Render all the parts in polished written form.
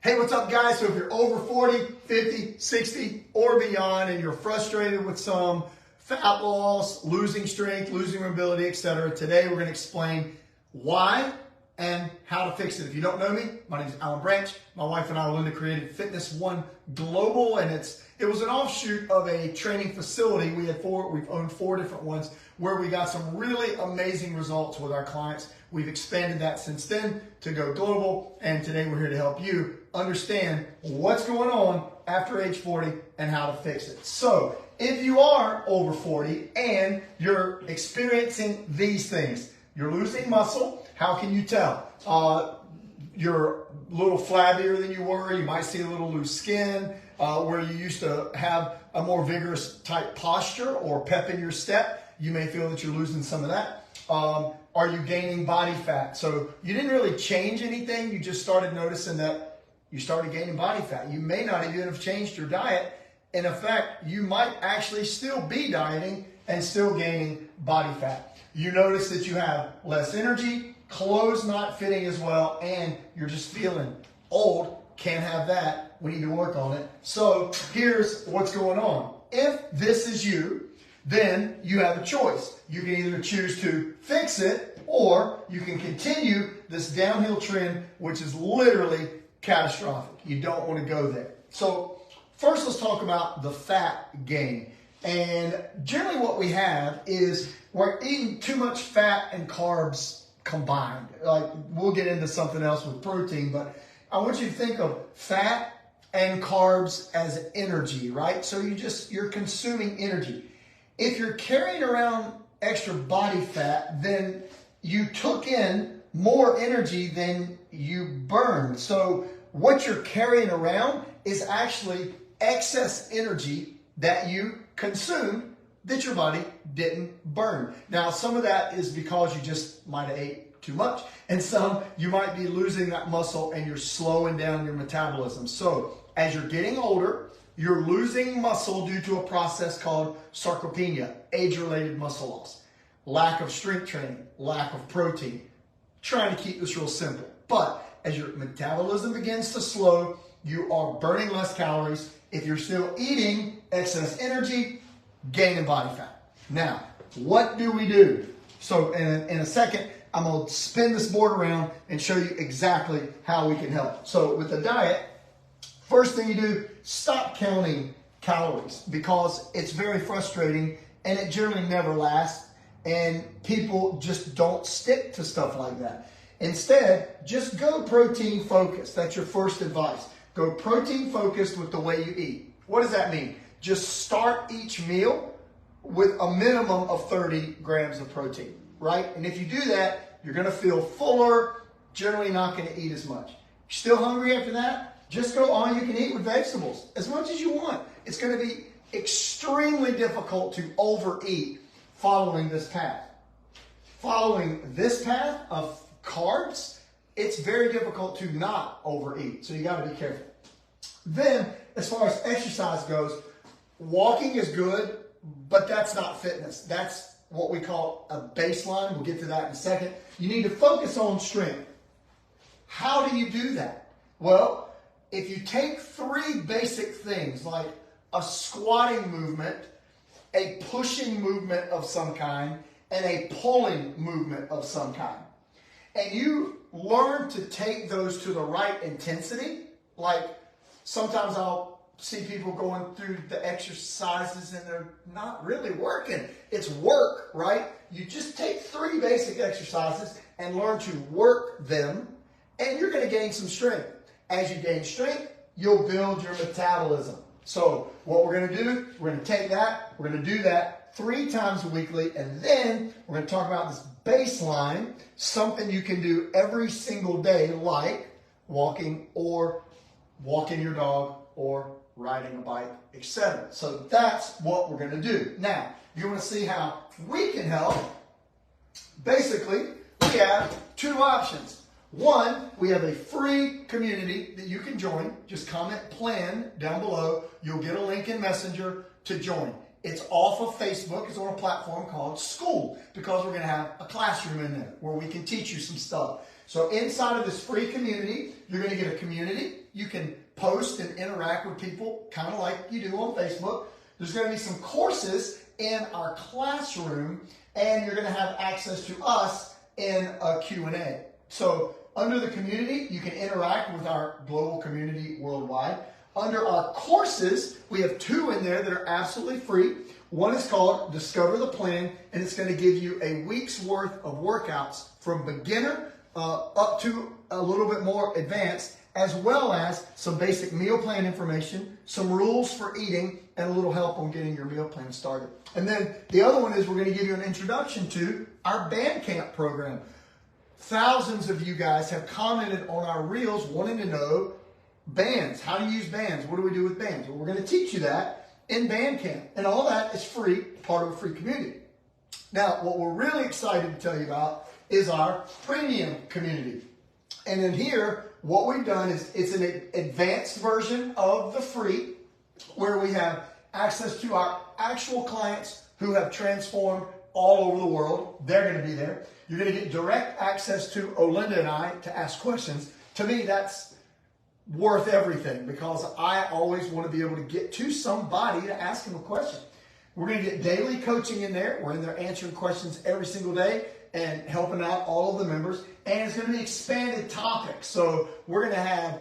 Hey, what's up, guys? So if you're over 40, 50, 60, or beyond, and you're frustrated with some fat loss, losing strength, losing mobility, etc., today we're going to explain why and how to fix it. If you don't know me, my name is Alan Branch. My wife and I, Linda, created Fitness One Global, and it was an offshoot of a training facility. We've owned 4 different ones where we got some really amazing results with our clients. We've expanded that since then to go global, and today we're here to help you understand what's going on after age 40 and how to fix it. So if you are over 40 and you're experiencing these things, you're losing muscle. How can you tell? You're a little flabbier than you were. You might see a little loose skin where you used to have a more vigorous type posture or pep in your step. You may feel that you're losing some of that. Are you gaining body fat? So you didn't really change anything. You just started noticing that you started gaining body fat. You may not even have changed your diet. In effect, you might actually still be dieting and still gaining body fat. You notice that you have less energy, clothes not fitting as well, and you're just feeling old. Can't have that. We need to work on it. So here's what's going on. If this is you, then you have a choice. You can either choose to fix it, or you can continue this downhill trend, which is literally catastrophic. You don't want to go there. So first, let's talk about the fat gain. And generally what we have is we're eating too much fat and carbs combined. Like, we'll get into something else with protein, but I want you to think of fat and carbs as energy, right? So you're consuming energy. If you're carrying around extra body fat, then you took in more energy than you burned. So what you're carrying around is actually excess energy that you consumed that your body didn't burn. Now, some of that is because you just might have ate too much, and some you might be losing that muscle and you're slowing down your metabolism. So as you're getting older, you're losing muscle due to a process called sarcopenia, age-related muscle loss, lack of strength training, lack of protein. Trying to keep this real simple. But as your metabolism begins to slow, you are burning less calories. If you're still eating, excess energy, gaining body fat. Now, what do we do? So in a second, I'm going to spin this board around and show you exactly how we can help. So with the diet, first thing you do, stop counting calories, because it's very frustrating and it generally never lasts, and people just don't stick to stuff like that. Instead, just go protein focused. That's your first advice. Go protein focused with the way you eat. What does that mean? Just start each meal with a minimum of 30 grams of protein, right? And if you do that, you're going to feel fuller, generally not going to eat as much. Still hungry after that? Just go all you can eat with vegetables, as much as you want. It's going to be extremely difficult to overeat following this path. Following this path of carbs, it's very difficult to not overeat. So you got to be careful. Then, as far as exercise goes, walking is good, but that's not fitness. That's what we call a baseline. We'll get to that in a second. You need to focus on strength. How do you do that? Well, if you take 3 basic things like a squatting movement, a pushing movement of some kind, and a pulling movement of some kind, and you learn to take those to the right intensity, like sometimes I'll see people going through the exercises and they're not really working. It's work, right? You just take 3 basic exercises and learn to work them, and you're going to gain some strength. As you gain strength, you'll build your metabolism. So what we're going to do, we're going to take that, we're going to do that 3 times weekly, and then we're going to talk about this baseline, something you can do every single day, like walking or walking your dog or riding a bike, etc. So that's what we're going to do. Now, if you want to see how we can help, basically, we have 2 options. One, we have a free community that you can join. Just comment PLAN down below. You'll get a link in Messenger to join. It's off of Facebook. It's on a platform called SKOOL, because we're going to have a classroom in there where we can teach you some stuff. So inside of this free community, you're going to get a community. You can post and interact with people kind of like you do on Facebook. There's going to be some courses in our classroom, and you're going to have access to us in a Q&A. So under the community, you can interact with our global community worldwide. Under our courses, we have 2 in there that are absolutely free. One is called Discover the Plan, and it's going to give you a week's worth of workouts from beginner up to a little bit more advanced, as well as some basic meal plan information, some rules for eating, and a little help on getting your meal plan started. And then the other one is we're going to give you an introduction to our band camp program. Thousands of you guys have commented on our reels wanting to know bands. How do you use bands? What do we do with bands? Well, we're going to teach you that in band camp. And all that is free, part of a free community. Now, what we're really excited to tell you about is our premium community. And in here, what we've done is it's an advanced version of the free, where we have access to our actual clients who have transformed all over the world. They're going to be there. You're going to get direct access to Olinda and I to ask questions. To me, that's worth everything, because I always want to be able to get to somebody to ask them a question. We're going to get daily coaching in there. We're in there answering questions every single day and helping out all of the members. And it's going to be expanded topics. So we're going to have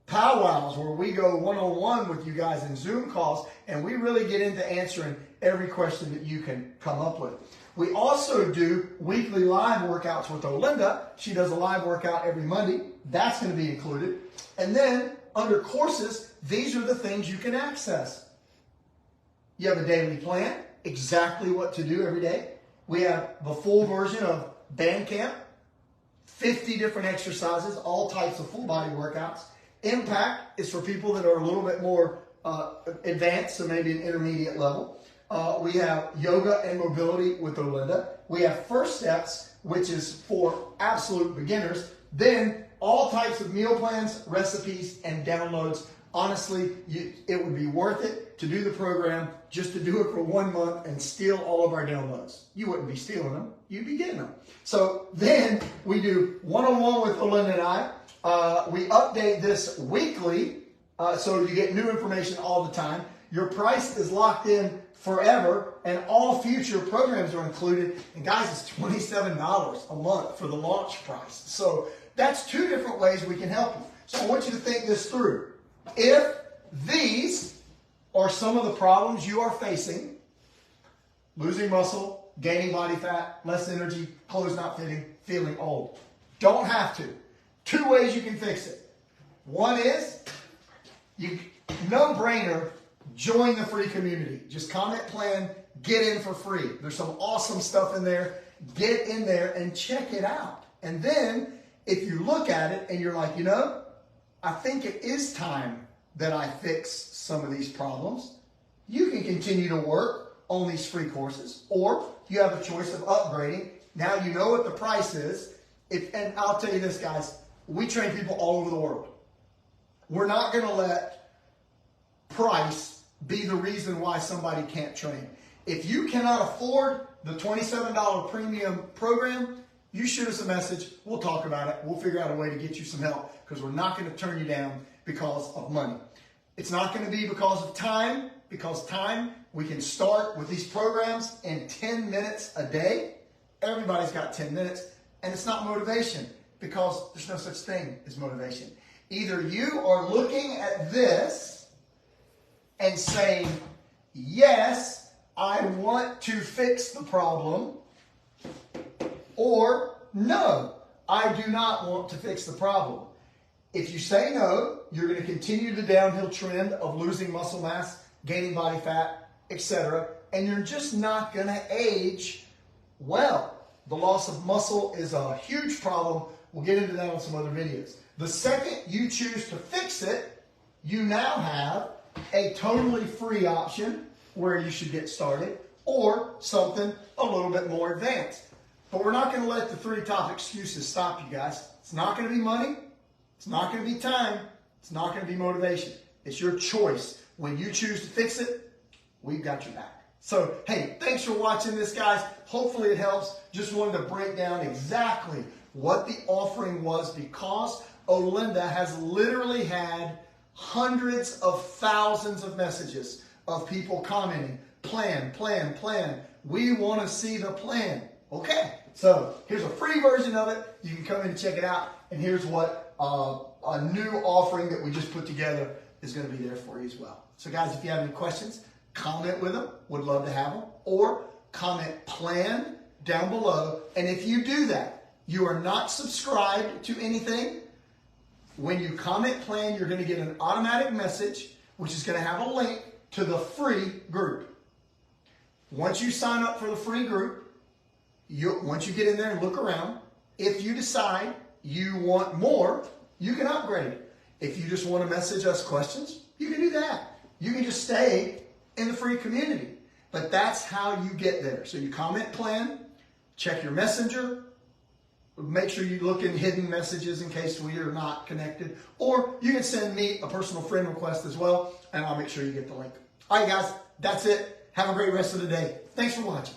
powwows where we go one-on-one with you guys in Zoom calls, and we really get into answering every question that you can come up with. We also do weekly live workouts with Olinda. She does a live workout every Monday. That's going to be included. And then under courses, these are the things you can access. You have a daily plan, exactly what to do every day. We have the full version of band camp, 50 different exercises, all types of full body workouts. Impact is for people that are a little bit more advanced, so maybe an intermediate level. We have yoga and mobility with Olinda. We have First Steps, which is for absolute beginners. Then all types of meal plans, recipes, and downloads. Honestly, it would be worth it to do the program, just to do it for 1 month and steal all of our downloads. You wouldn't be stealing them, you'd be getting them. So then we do one-on-one with Olinda and I. We update this weekly, so you get new information all the time. Your price is locked in forever, and all future programs are included. And guys, it's $27 a month for the launch price. So that's 2 different ways we can help you. So I want you to think this through. If these are some of the problems you are facing, losing muscle, gaining body fat, less energy, clothes not fitting, feeling old, don't have to. 2 ways you can fix it. One is, no-brainer, join the free community. Just comment plan, get in for free. There's some awesome stuff in there. Get in there and check it out. And then if you look at it and you're like, you know, I think it is time that I fix some of these problems, you can continue to work on these free courses, or you have a choice of upgrading. Now you know what the price is. And I'll tell you this, guys, we train people all over the world. We're not going to let price be the reason why somebody can't train. If you cannot afford the $27 premium program, you shoot us a message. We'll talk about it. We'll figure out a way to get you some help, because we're not going to turn you down because of money. It's not going to be because of time, because time, we can start with these programs in 10 minutes a day. Everybody's got 10 minutes, and it's not motivation, because there's no such thing as motivation. Either you are looking at this and saying, yes, I want to fix the problem, or no, I do not want to fix the problem. If you say no, you're going to continue the downhill trend of losing muscle mass, gaining body fat, etc., and you're just not going to age well. The loss of muscle is a huge problem. We'll get into that on some other videos. The second you choose to fix it, you now have a totally free option where you should get started, or something a little bit more advanced. But we're not going to let the 3 top excuses stop you guys. It's not going to be money. It's not going to be time. It's not going to be motivation. It's your choice. When you choose to fix it, we've got your back. So, hey, thanks for watching this, guys. Hopefully it helps. Just wanted to break down exactly what the offering was, because Olinda has literally had hundreds of thousands of messages of people commenting, plan, plan, plan. We want to see the plan. Okay, so here's a free version of it. You can come in and check it out. And here's what a new offering that we just put together is going to be there for you as well. So guys, if you have any questions, comment with them. Would love to have them. Or comment plan down below. And if you do that, you are not subscribed to anything. When you comment plan, you're going to get an automatic message, which is going to have a link to the free group. Once you sign up for the free group, once you get in there and look around, if you decide you want more, you can upgrade. If you just want to message us questions, you can do that. You can just stay in the free community. But that's how you get there. So you comment plan, check your messenger, make sure you look in hidden messages in case we are not connected, or you can send me a personal friend request as well, and I'll make sure you get the link. All right, guys, that's it. Have a great rest of the day. Thanks for watching.